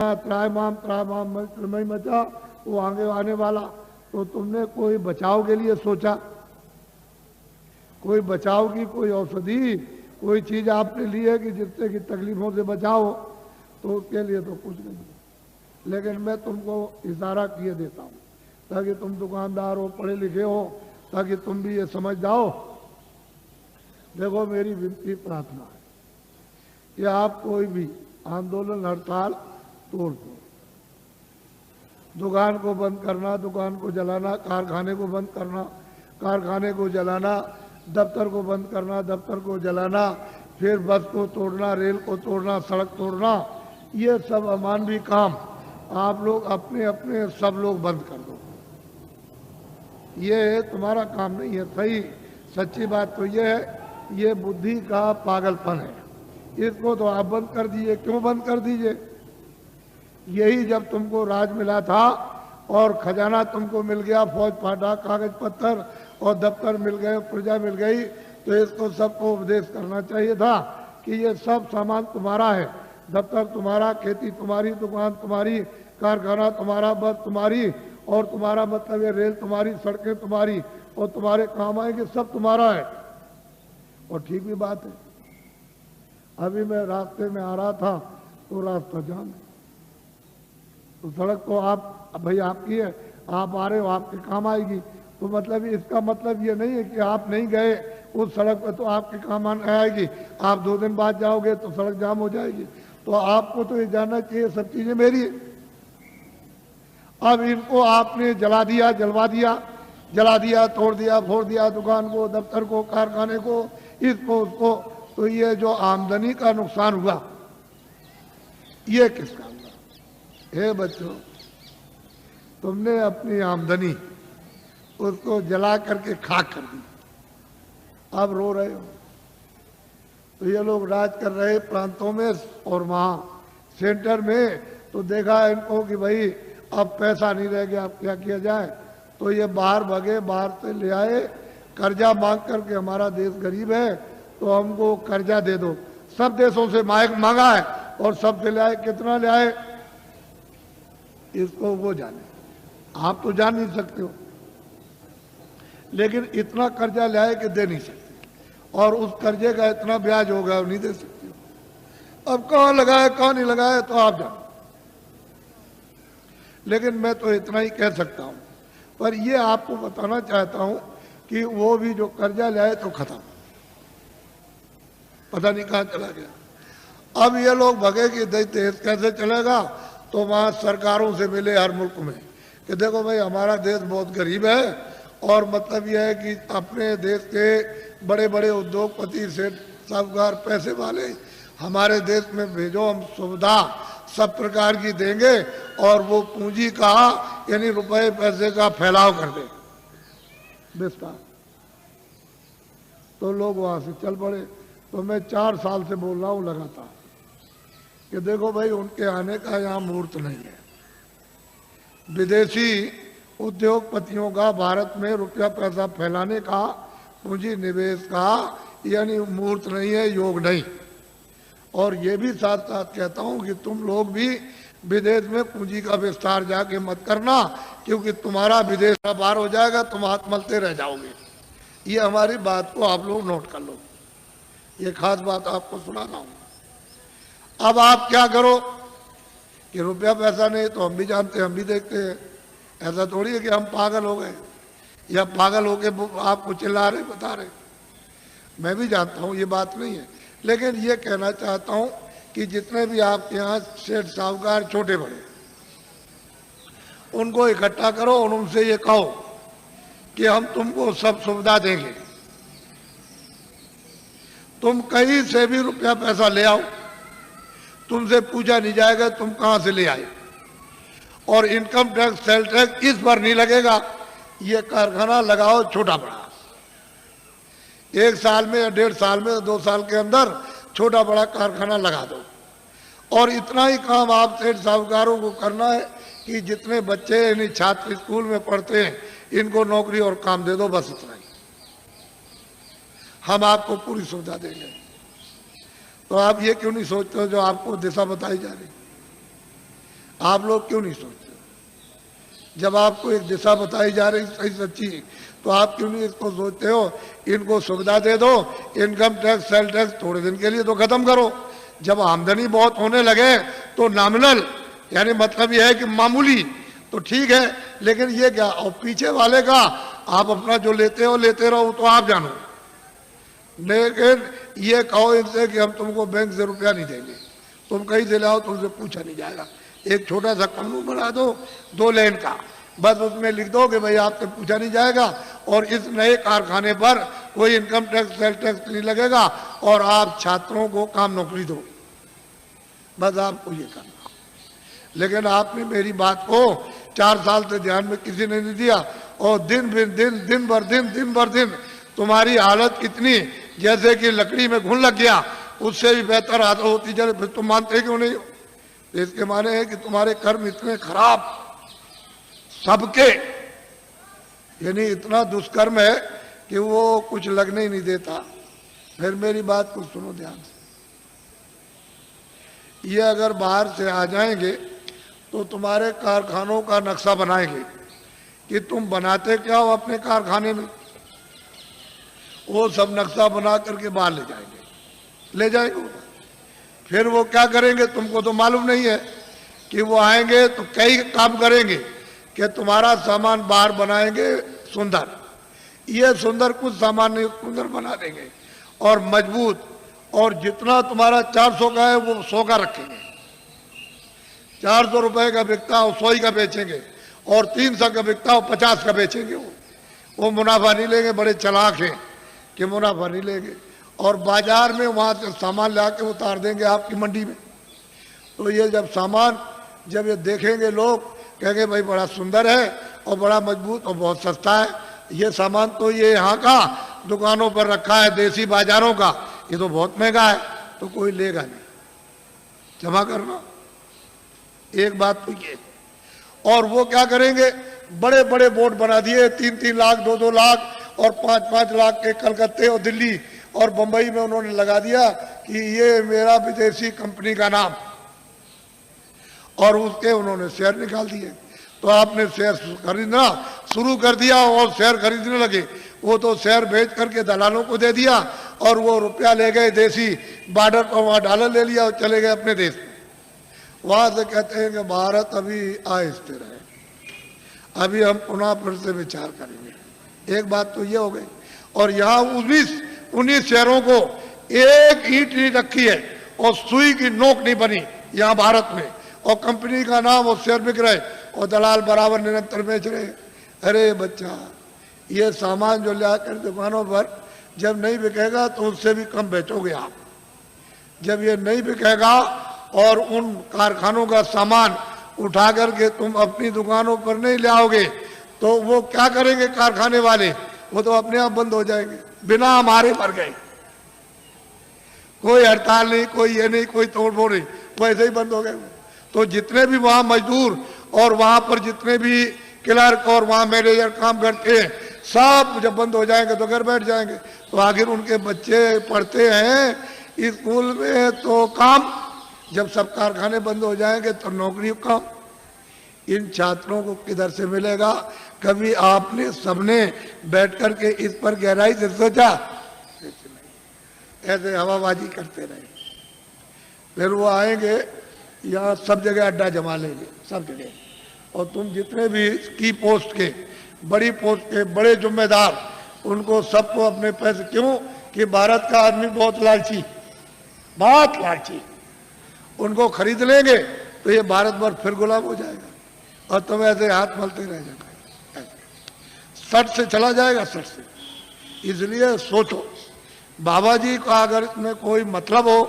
त्रायमाम मई मचा, वो आगे आने वाला। तो तुमने कोई बचाव के लिए सोचा? कोई बचाव की कोई औषधि, कोई चीज आपने ली है कि जिससे कि तकलीफों से बचाओ? तो उसके लिए तो कुछ नहीं। लेकिन मैं तुमको इशारा किए देता हूँ ताकि तुम दुकानदार हो, पढ़े लिखे हो, ताकि तुम भी ये समझ जाओ। देखो, मेरी विनती प्रार्थना है कि आप कोई भी आंदोलन हड़ताल तोड़ दो। दुकान को बंद करना, दुकान को जलाना, कारखाने को बंद करना, कारखाने को जलाना, दफ्तर को बंद करना, दफ्तर को जलाना, फिर बस को तोड़ना, रेल को तोड़ना, सड़क तोड़ना, ये सब अमानवीय काम आप लोग अपने अपने सब लोग बंद कर दो। ये तुम्हारा काम नहीं है। सही सच्ची बात तो ये है, ये बुद्धि का पागलपन है। इसको तो आप बंद कर दीजिए। क्यों बंद कर दीजिए? यही जब तुमको राज मिला था और खजाना तुमको मिल गया, फौज फाटा, कागज पत्थर और दफ्तर मिल गए, प्रजा मिल गई, तो इसको सबको उपदेश करना चाहिए था कि ये सब सामान तुम्हारा है। दफ्तर तुम्हारा, खेती तुम्हारी, दुकान तुम्हारी, कारखाना तुम्हारा, बस तुम्हारी, और तुम्हारा मतलब ये रेल तुम्हारी, सड़कें तुम्हारी, और तुम्हारे काम आएंगे, सब तुम्हारा है। और ठीक भी बात है। अभी मैं रास्ते में आ रहा था तो रास्ता जाम है, तो सड़क तो आप भाई आपकी है, आप आ रहे हो, आपके काम आएगी। तो मतलब इसका मतलब ये नहीं है कि आप नहीं गए उस सड़क पर तो आपके काम आएगी। आप 2 दिन बाद जाओगे तो सड़क जाम हो जाएगी। तो आपको तो ये जानना चाहिए सब चीजें मेरी है। अब इनको आपने जला दिया, जलवा दिया, जला दिया, तोड़ दिया, फोड़ दिया, दुकान को, दफ्तर को, कारखाने को, इसको उसको। तो ये जो आमदनी का नुकसान हुआ, ये किसका हुआ? हे बच्चों, तुमने अपनी आमदनी उसको जला करके खाक कर दी, अब रो रहे हो। तो ये लोग राज कर रहे प्रांतों में और वहां सेंटर में, तो देखा इनको कि भाई अब पैसा नहीं रह गया, अब क्या किया जाए। तो ये बाहर भगे, बाहर से ले आए कर्जा मांग करके। हमारा देश गरीब है तो हमको कर्जा दे दो। सब देशों से मांगा है और सब से ले आए। कितना ले आए इसको वो जाने, आप तो जान नहीं सकते हो। लेकिन इतना कर्जा ले आए कि दे नहीं सकते, और उस कर्जे का इतना ब्याज हो गया नहीं दे सकते हो। अब कहाँ लगाए कहाँ नहीं लगाए तो आप जानो। लेकिन मैं तो इतना ही कह सकता हूं, पर ये आपको बताना चाहता हूं कि वो भी जो कर्जा ले आए तो खत्म, पता नहीं कहां चला गया। अब ये लोग भगे कि देश कैसे चलेगा। तो वहां सरकारों से मिले हर मुल्क में कि देखो भाई हमारा देश बहुत गरीब है, और मतलब यह है कि अपने देश के बड़े बड़े उद्योगपति, सेठ, साहूकार, पैसे वाले हमारे देश में भेजो, हम सुविधा सब प्रकार की देंगे, और वो पूंजी का यानी रुपए पैसे का फैलाव कर दे विस्तार। तो लोग वहां से चल पड़े। तो मैं 4 साल से बोल रहा हूं लगातार कि देखो भाई उनके आने का यहाँ मुहूर्त नहीं है। विदेशी उद्योगपतियों का भारत में रुपया पैसा फैलाने का, पूंजी निवेश का यानी मुहूर्त नहीं है, योग नहीं। और ये भी साथ साथ कहता हूं कि तुम लोग भी विदेश में पूंजी का विस्तार जाके मत करना, क्योंकि तुम्हारा विदेश व्यापार हो जाएगा, तुम हाथ मलते रह जाओगे। ये हमारी बात को आप लोग नोट कर लो, ये खास बात आपको सुना रहा हूं। अब आप क्या करो कि रुपया पैसा नहीं तो हम भी जानते हैं, हम भी देखते हैं। ऐसा थोड़ी है कि हम पागल हो गए या पागल होके आपको चिल्ला रहे बता रहे। मैं भी जानता हूं ये बात नहीं है, लेकिन ये कहना चाहता हूं कि जितने भी आपके यहाँ सेठ साहूकार छोटे बड़े, उनको इकट्ठा करो और उनसे ये कहो कि हम तुमको सब सुविधा देंगे, तुम कहीं से भी रुपया पैसा ले आओ, तुमसे पूछा नहीं जाएगा तुम कहां से ले आए, और इनकम टैक्स, सेल टैक्स इस पर नहीं लगेगा। ये कारखाना लगाओ छोटा बड़ा, 1 साल में या 1.5 साल में, 2 साल के अंदर छोटा बड़ा कारखाना लगा दो। और इतना ही काम आप सेठ साहूकारों को करना है कि जितने बच्चे यानी छात्र स्कूल में पढ़ते हैं इनको नौकरी और काम दे दो, बस इतना ही। हम आपको पूरी सुविधा देंगे। तो आप ये क्यों नहीं सोचते हो जो आपको दिशा बताई जा रही। आप लोग क्यों नहीं सोचते? जब आपको एक दिशा बताई जा रही सही सच्ची, तो आप क्यों नहीं इसको सोचते हो? इनको सुविधा दे दो, इनकम टैक्स सेल टैक्स थोड़े दिन के लिए तो खत्म करो। जब आमदनी बहुत होने लगे तो नॉमिनल, यानी मतलब यह है कि मामूली, तो ठीक है, लेकिन ये क्या, और पीछे वाले का आप अपना जो लेते हो लेते रहो, तो आप जानो। लेकिन ये कहो इनसे कि हम तुमको बैंक से रुपया नहीं देंगे, तुम कहीं से लाओ, तुमसे पूछा नहीं जाएगा। एक छोटा सा कानून बना दो 2 लेन का, बस उसमें लिख दो कि भाई आपसे पूछा नहीं जाएगा, और इस नए कारखाने पर कोई इनकम टैक्स सेल टैक्स नहीं लगेगा, और आप छात्रों को काम नौकरी दो, बस आपको ये करना। लेकिन आपने मेरी बात को 4 साल से ध्यान में किसी ने नहीं दिया, और दिन भर दिन तुम्हारी हालत इतनी जैसे कि लकड़ी में घुन लग गया, उससे भी बेहतर हालत होती चले। फिर तुम मानते क्यों नहीं हो? इसके माने है कि तुम्हारे कर्म इतने खराब सबके, यानी इतना दुष्कर्म है कि वो कुछ लगने ही नहीं देता। फिर मेरी बात को सुनो ध्यान से। ये अगर बाहर से आ जाएंगे तो तुम्हारे कारखानों का नक्शा बनाएंगे कि तुम बनाते क्या हो अपने कारखाने में, वो सब नक्शा बना करके बाहर ले जाएंगे। फिर वो क्या करेंगे तुमको तो मालूम नहीं है कि वो आएंगे तो कई काम करेंगे कि तुम्हारा सामान बाहर बनाएंगे सुंदर, ये सुंदर कुछ सामान नहीं सुंदर बना देंगे और मजबूत, और जितना तुम्हारा 400 का है वो 100 का रखेंगे। 400 रुपए का बिकता हो 100 का बेचेंगे, और 300 का बिकता हो 50 का बेचेंगे। वो मुनाफा नहीं लेंगे, बड़े चालाक हैं कि मुनाफा नहीं लेंगे, और बाजार में वहाँ से सामान ला के उतार देंगे आपकी मंडी में। तो ये जब सामान जब ये देखेंगे लोग कहेंगे भाई बड़ा सुंदर है और बड़ा मजबूत और बहुत सस्ता है, ये सामान तो ये यहाँ का दुकानों पर रखा है देसी बाजारों का, ये तो बहुत महंगा है, तो कोई लेगा नहीं। जमा करना एक बात तो ये। और वो क्या करेंगे, बड़े बड़े बोर्ड बना दिए, 3-3 लाख 2-2 लाख और 5-5 लाख के कलकत्ते और दिल्ली और बंबई में उन्होंने लगा दिया कि ये मेरा विदेशी कंपनी का नाम, और उसके उन्होंने शेयर निकाल दिए। तो आपने शेयर खरीदना शुरू कर दिया और शेयर खरीदने लगे, वो तो शेयर बेच करके दलालों को दे दिया, और वो रुपया ले गए देसी बॉर्डर पर, वहाँ डॉलर ले लिया और चले गए अपने देश में। वहाँ से कहते हैं कि भारत अभी आहिस्ते रहे, अभी हम पुनः फिर से विचार करेंगे। एक बात तो ये हो गई। और यहाँ 19 शहरों को एक ईंट नहीं रखी है और सुई की नोक नहीं बनी यहाँ भारत में, और कंपनी का नाम और शेयर बिक रहे और दलाल बराबर निरंतर बेच रहे। अरे बच्चा, ये सामान जो ले कर दुकानों पर जब नहीं बिकेगा तो उससे भी कम बेचोगे आप। जब ये नहीं बिकेगा और उन कारखानों का सामान उठा करके तुम अपनी दुकानों पर नहीं ले आओगे, तो वो क्या करेंगे कारखाने वाले, वो तो अपने आप बंद हो जाएंगे, बिना हमारे मर गए। कोई हड़ताल नहीं, कोई ये नहीं, कोई तोड़फोड़ नहीं, वो ऐसे ही बंद हो गए। तो जितने भी वहाँ मजदूर और वहाँ पर जितने भी क्लर्क और वहाँ मैनेजर काम करते हैं, सब जब बंद हो जाएंगे तो घर बैठ जाएंगे। तो आखिर उनके बच्चे पढ़ते हैं स्कूल में, तो काम जब सब कारखाने बंद हो जाएंगे तो नौकरी कम। इन छात्रों को किधर से मिलेगा? कभी आपने सबने बैठ कर के इस पर गहराई से सोचा? ऐसे हवाबाजी करते रहे। फिर वो आएंगे यहाँ सब जगह अड्डा जमा लेंगे, सब जगह, और तुम जितने भी की पोस्ट के, बड़ी पोस्ट के बड़े जिम्मेदार, उनको सबको अपने पैसे, क्यों कि भारत का आदमी बहुत लालची, बहुत लालची, उनको खरीद लेंगे तो ये भारत भर फिर गुलाम हो जाएगा और तुम ऐसे हाथ मलते रह जाओगे, सट से चला जाएगा, सट से। इसलिए सोचो, बाबा जी का अगर इसमें कोई मतलब हो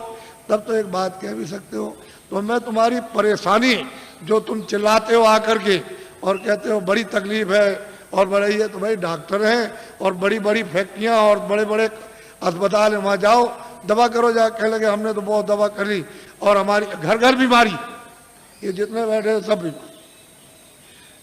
तब तो एक बात कह भी सकते हो। तो मैं तुम्हारी परेशानी जो तुम चिल्लाते हो आकर के और कहते हो बड़ी तकलीफ है और बड़े ये, तो भाई डॉक्टर हैं और बड़ी बड़ी फैक्ट्रियाँ और बड़े बड़े अस्पताल हैं, वहाँ जाओ दवा करो। जा कह लगे हमने तो बहुत दवा कर ली और हमारी घर घर बीमारी, ये जितने बैठे सब बीमार,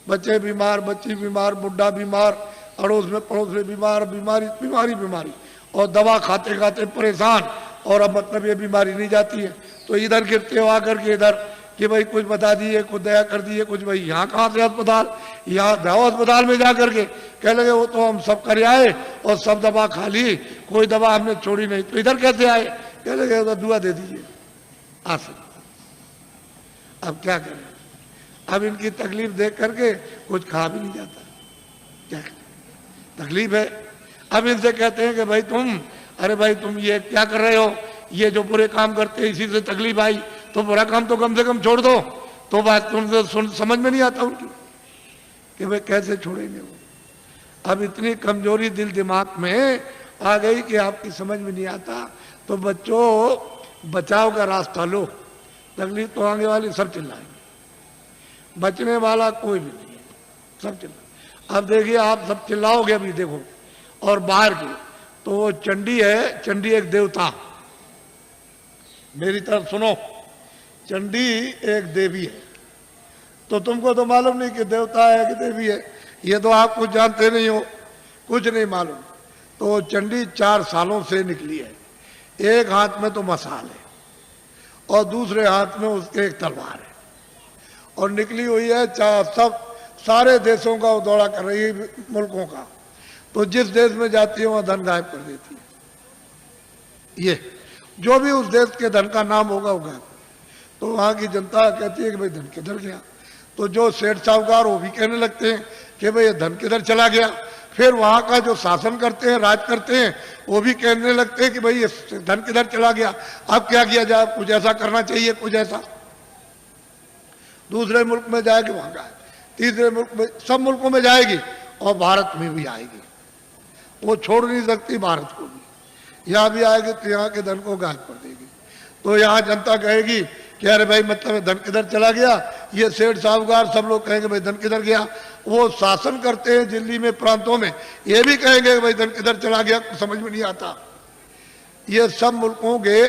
बच्चे बीमार, बच्ची बीमार, बुढ़ा बीमार, अड़ोस में पड़ोस में बीमार, बीमारी बीमारी बीमारी, और दवा खाते खाते परेशान, और अब मतलब ये बीमारी नहीं जाती है तो इधर गिरते हो आकर के इधर कि भाई कुछ बता दिए, कुछ दया कर दिए, कुछ भाई यहाँ कहाँ से अस्पताल, यहाँ जाओ अस्पताल में जा करके। कह लगे वो तो हम सब कर आए और सब दवा खा ली, कोई दवा हमने छोड़ी नहीं, तो इधर कैसे आए? कह लगे तो दुआ दे दीजिए आ सकते। अब क्या करें, अब इनकी तकलीफ देख करके कुछ खा भी नहीं जाता, क्या करें, तकलीफ है। अब इनसे कहते हैं कि भाई तुम, अरे भाई तुम ये क्या कर रहे हो, ये जो बुरे काम करते हैं इसी से तकलीफ आई, तो बुरा काम तो कम से कम छोड़ दो। तो बात तुमसे समझ में नहीं आता उनकी कि भाई कैसे छोड़ेंगे वो। अब इतनी कमजोरी दिल दिमाग में आ गई कि आपकी समझ में नहीं आता। तो बच्चों बचाव का रास्ता लो, तकलीफ तो आगे वाली सब चिल्लाएंगे, बचने वाला कोई भी नहीं है, सब चिल्ला। अब देखिए आप सब चिल्लाओगे अभी देखो, और बाहर की तो वो चंडी है, चंडी एक देवता, मेरी तरफ सुनो, चंडी एक देवी है। तो तुमको तो मालूम नहीं कि देवता है कि देवी है, ये तो आप कुछ जानते नहीं हो, कुछ नहीं मालूम। तो चंडी 4 सालों से निकली है, एक हाथ में तो मसाल है और दूसरे हाथ में उसके एक तलवार है, और निकली हुई है सब सारे देशों का वो दौरा कर रही है, मुल्कों का। तो जिस देश में जाती है वहां धन गायब कर देती है, ये जो भी उस देश के धन का नाम होगा वो गायब। तो वहां की जनता कहती है कि भाई धन किधर गया। तो जो सेठ साहूकार वो भी कहने लगते हैं कि भाई ये धन किधर चला गया। फिर वहां का जो शासन करते हैं, राज करते हैं, वो भी कहने लगते हैं कि भाई ये धन किधर चला गया, अब क्या किया जाए, कुछ ऐसा करना चाहिए, कुछ ऐसा। दूसरे मुल्क में जाएगी वहां का, तीसरे मुल्क में, सब मुल्कों में जाएगी और भारत में भी आएगी, वो छोड़ नहीं सकती भारत को भी। यहाँ भी आएगी तो यहाँ के धन को गायब कर देगी। तो यहाँ जनता कहेगी कि अरे भाई मतलब धन किधर चला गया, ये सेठ साहूकार सब लोग कहेंगे भाई धन किधर गया। वो शासन करते हैं दिल्ली में, प्रांतों में, ये भी कहेंगे कि भाई धन किधर चला गया, समझ में नहीं आता। ये सब मुल्कों के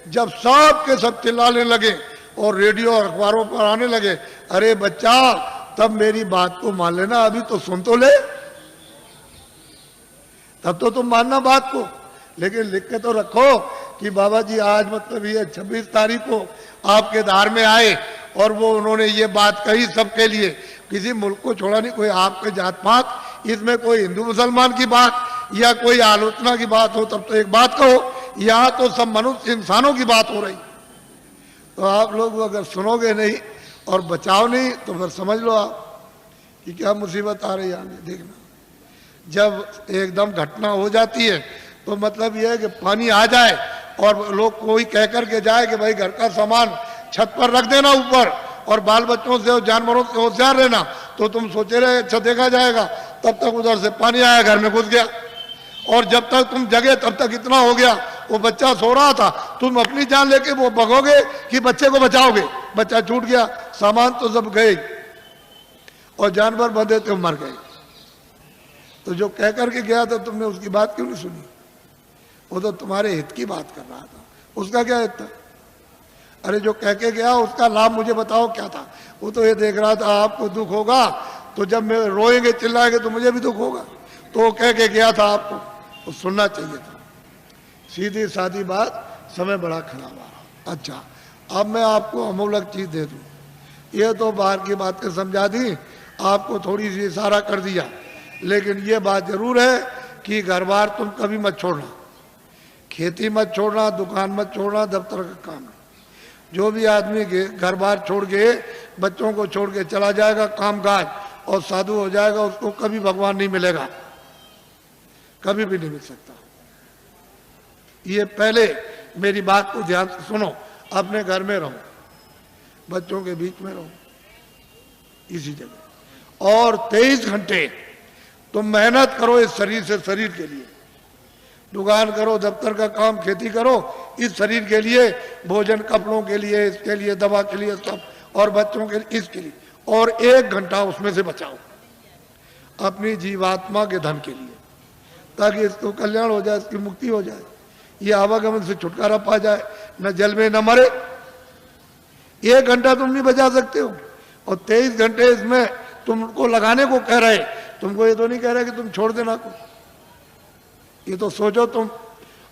जब सब के सब चिल्लाने लगे और रेडियो और अखबारों पर आने लगे, अरे बच्चा तब मेरी बात को मान लेना, अभी तो सुन तो ले, तब तो तुम मानना बात को, लेकिन लिख के तो रखो कि बाबा जी आज मतलब ये 26 तारीख को आपके धार में आए और वो उन्होंने ये बात कही सबके लिए, किसी मुल्क को छोड़ा नहीं, कोई आपके जात पात, इसमें कोई हिंदू मुसलमान की बात या कोई आलोचना की बात हो तब तो एक बात कहो, यहाँ तो सब मनुष्य इंसानों की बात हो रही। तो आप लोग अगर सुनोगे नहीं और बचाओ नहीं तो फिर समझ लो आप कि क्या मुसीबत आ रही है आगे। देखना जब एकदम घटना हो जाती है तो मतलब यह है कि पानी आ जाए और लोग कोई कह कर के जाए कि भाई घर का सामान छत पर रख देना ऊपर और बाल बच्चों से और जानवरों से होशियार रहना, तो तुम सोचे रहे अच्छा देखा जाएगा, तब तक उधर से पानी आया, घर में घुस गया। और जब तक तुम जगे तब तक इतना हो गया, वो बच्चा सो रहा था, तुम अपनी जान लेके वो भगोगे कि बच्चे को बचाओगे, बच्चा छूट गया, सामान तो सब गए और जानवर बंधे थे मर गए। तो जो कह करके गया था तुमने उसकी बात क्यों नहीं सुनी? वो तो तुम्हारे हित की बात कर रहा था, उसका क्या हित था? अरे जो कह के गया उसका लाभ मुझे बताओ क्या था? वो तो ये देख रहा था आपको दुख होगा तो जब मैं रोएंगे चिल्लाएंगे तो मुझे भी दुख होगा, तो वो कह के गया था आपको, तो सुनना चाहिए था। सीधी सादी बात, समय बड़ा खराब आ रहा। अच्छा अब मैं आपको अमूलक चीज दे दूं, ये तो बाहर की बातें समझा दी, आपको थोड़ी सी इशारा कर दिया, लेकिन ये बात जरूर है कि घर बार तुम कभी मत छोड़ना, खेती मत छोड़ना, दुकान मत छोड़ना, दफ्तर का काम। जो भी आदमी घर बार छोड़ के बच्चों को छोड़ के चला जाएगा काम काज और साधु हो जाएगा, उसको कभी भगवान नहीं मिलेगा, कभी भी नहीं मिल सकता। ये पहले मेरी बात को ध्यान से सुनो, अपने घर में रहो, बच्चों के बीच में रहो, इसी जगह, और 23 घंटे तुम मेहनत करो इस शरीर से, शरीर के लिए, दुकान करो, दफ्तर का काम, खेती करो, इस शरीर के लिए, भोजन कपड़ों के लिए, इसके लिए, दवा के लिए, सब, और बच्चों के लिए, इसके लिए, और 1 घंटा उसमें से बचाओ अपनी जीवात्मा के धन के लिए, ताकि इसको कल्याण हो जाए, इसकी मुक्ति हो जाए, ये आवागमन से छुटकारा पा जाए, न जल में न मरे। 1 घंटा तुम नहीं बचा सकते हो और 23 घंटे इसमें तुमको लगाने को कह रहे, तुमको ये तो नहीं कह रहे कि तुम छोड़ देना कुछ, ये तो सोचो तुम।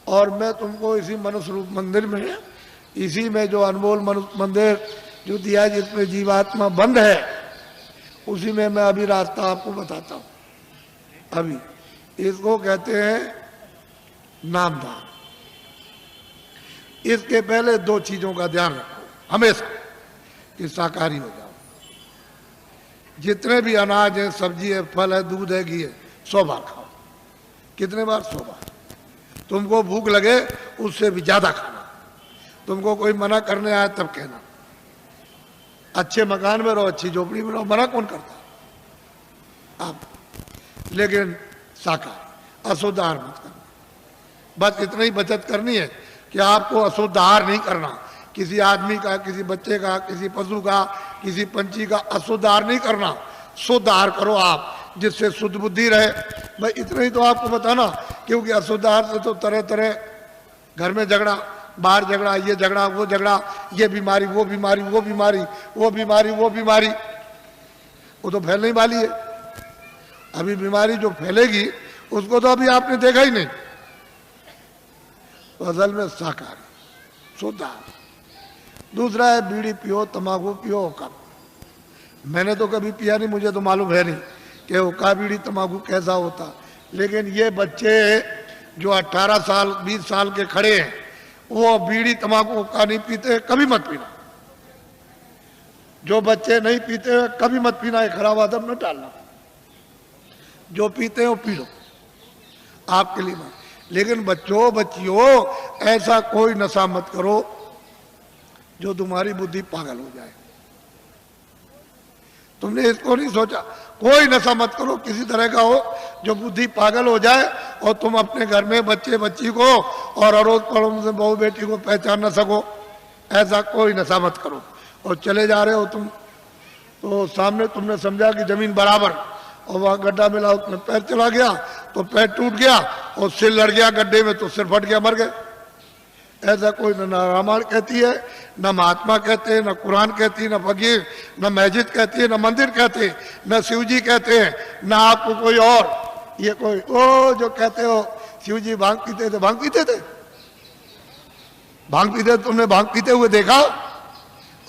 और मैं तुमको इसी मनुष्य रूप मंदिर में, इसी में जो अनमोल मनुष्य मंदिर जो दिया जिसमें जीवात्मा बंद है, उसी में मैं अभी रास्ता आपको बताता हूं। अभी इसको कहते हैं नामदान। इसके पहले दो चीजों का ध्यान रखो हमेशा कि शाकाहारी हो जाओ। जितने भी अनाज है, सब्जी है, फल है, दूध है, घी है, 100 बार खाओ। कितने बार? 100 बार। तुमको भूख लगे उससे भी ज्यादा खाना। तुमको कोई मना करने आए तब कहना। अच्छे मकान में रहो, अच्छी झोपड़ी में रहो, मना कौन करता आप? लेकिन शाकाहारी, अशुद्ध आहार मत करना। बस इतना ही बचत करनी है कि आपको अशुद्ध आहार नहीं करना। किसी आदमी का, किसी बच्चे का, किसी पशु का, किसी पंछी का अशुद्ध आहार नहीं करना। शुद्ध आहार करो आप, जिससे शुद्ध बुद्धि रहे। भाई इतना ही तो आपको बताना, क्योंकि अशुद्ध आहार से तो तरह तरह घर में झगड़ा, बाहर झगड़ा, ये झगड़ा, वो झगड़ा, ये बीमारी, वो बीमारी, वो बीमारी, वो बीमारी, वो बीमारी, वो तो फैलने वाली है। अभी बीमारी जो फैलेगी उसको तो अभी आपने देखा ही नहीं। तो असल में शाकाहारी, शुद्ध आहार। दूसरा है बीड़ी पियो, तंबाकू पियो, हुक्का। मैंने तो कभी पिया नहीं, मुझे तो मालूम है नहीं कि हुक्का, बीड़ी, तंबाकू कैसा होता। लेकिन ये बच्चे जो 18 साल 20 साल के खड़े हैं, वो बीड़ी, तंबाकू, हुक्का नहीं पीते, कभी मत पीना। जो बच्चे नहीं पीते कभी मत पीना, ये खराब आदत न डालना। जो पीते हो पी लो, आपके लिए मत। लेकिन बच्चों, बच्चियों, ऐसा कोई नशा मत करो जो तुम्हारी बुद्धि पागल हो जाए। तुमने इसको नहीं सोचा? कोई नशा मत करो किसी तरह का हो जो बुद्धि पागल हो जाए और तुम अपने घर में बच्चे बच्ची को और अड़ोस पड़ोस में बहू बेटी को पहचान न सको। ऐसा कोई नशा मत करो। और चले जा रहे हो तुम, तो सामने तुमने समझा कि जमीन बराबर, और वहां गड्ढा मिला, उसमें पैर चला गया तो पैर टूट गया, और सिर लड़ गया गड्ढे में तो सिर फट गया, मर गए। ऐसा कोई न रामायण कहती है, न महात्मा कहते हैं, न कुरान कहती है, न फकीर, न मस्जिद कहती है, न मंदिर कहते हैं, न शिव जी कहते हैं, न आपको कोई और। ये कोई ओ जो कहते हो शिव जी भांग पीते थे, भांग पीते थे, भांग पीते, तुमने भांग पीते हुए देखा?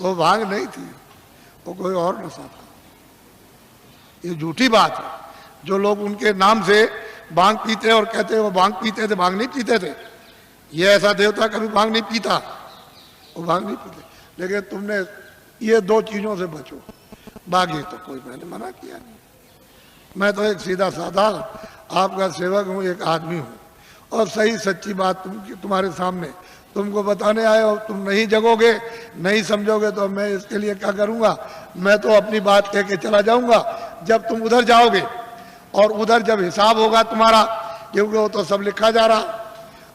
वो भांग नहीं थी, वो कोई और नशा था। ये झूठी बात है। जो लोग उनके नाम से भांग पीते और कहते हैं वो भांग पीते थे, भांग नहीं पीते थे। ये ऐसा देवता कभी भांग नहीं पीता, वो भांग नहीं पीते। लेकिन तुमने ये दो चीजों से बचो, बाकी तो कोई मैंने मना किया नहीं। मैं तो एक सीधा साधा आपका सेवक हूँ, एक आदमी हूँ, और सही सच्ची बात तुम्हारे सामने तुमको बताने आए हो। तुम नहीं जगोगे, नहीं समझोगे तो मैं इसके लिए क्या करूँगा? मैं तो अपनी बात कह के चला जाऊँगा। जब तुम उधर जाओगे और उधर जब हिसाब होगा तुम्हारा, क्योंकि वो तो सब लिखा जा रहा,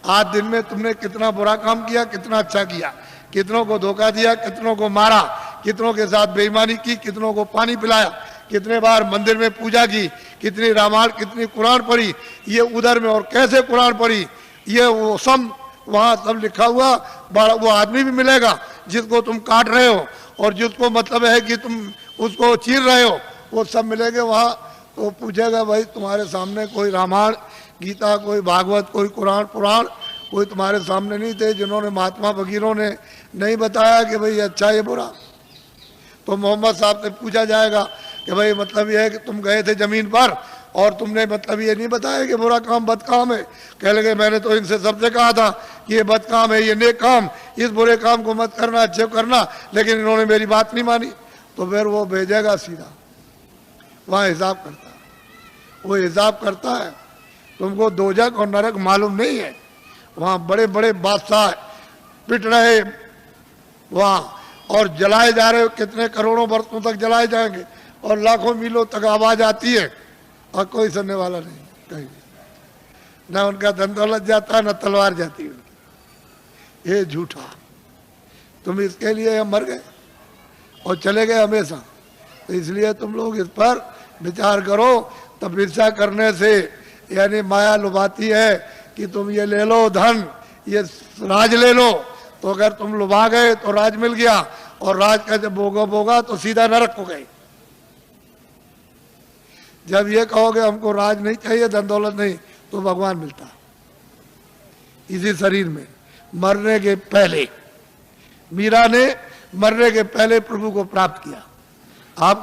आज दिन में तुमने कितना बुरा काम किया, कितना अच्छा किया, कितनों को धोखा दिया, कितनों को मारा, कितनों के साथ बेईमानी की, कितनों को पानी पिलाया, कितने बार मंदिर में पूजा की, कितनी रामायण, कितनी कुरान पढ़ी, ये उधर में, और कैसे कुरान पढ़ी, ये वो सब वहाँ सब लिखा हुआ। बड़ा वो आदमी भी मिलेगा जिसको तुम काट रहे हो, और जिसको मतलब है कि तुम उसको चीर रहे हो, वो सब मिलेंगे वहाँ। तो पूछेगा भाई तुम्हारे सामने कोई रामायण गीता, कोई भागवत, कोई कुरान पुराण कोई तुम्हारे सामने नहीं थे जिन्होंने, महात्मा फकीरों ने नहीं बताया कि भाई अच्छा ये बुरा? तो मोहम्मद साहब से पूछा जाएगा कि भाई मतलब ये है कि तुम गए थे जमीन पर और तुमने मतलब ये नहीं बताया कि बुरा काम बद काम है। कह लगे मैंने तो इनसे सबसे कहा था कि ये बद काम है, ये नेक काम, इस बुरे काम को मत करना, अच्छे करना, लेकिन इन्होंने मेरी बात नहीं मानी। तो फिर वो भेजेगा सीधा, वहाँ हिसाब करता है, वो हिसाब करता है। तुमको दोजख और नरक मालूम नहीं है। वहाँ बड़े बड़े बादशाह पिट रहे वहाँ और जलाए जा रहे, कितने करोड़ों वर्षों तक जलाए जाएंगे, और लाखों मीलों तक आवाज आती है और कोई सुनने वाला नहीं कहीं, न उनका धन दौलत जाता, न तलवार जाती उनकी। ये झूठा। तुम इसके लिए मर गए और चले गए हमेशा। तो इसलिए तुम लोग इस पर विचार करो। तपस्या करने से यानी माया लुभाती है कि तुम ये ले लो धन, ये राज ले लो, तो अगर तुम लुभा गए तो राज मिल गया, और राज का जब भोगा तो सीधा नरक हो गए। जब ये कहोगे हमको राज नहीं चाहिए, धन दौलत नहीं, तो भगवान मिलता इसी शरीर में मरने के पहले। मीरा ने मरने के पहले प्रभु को प्राप्त किया। आप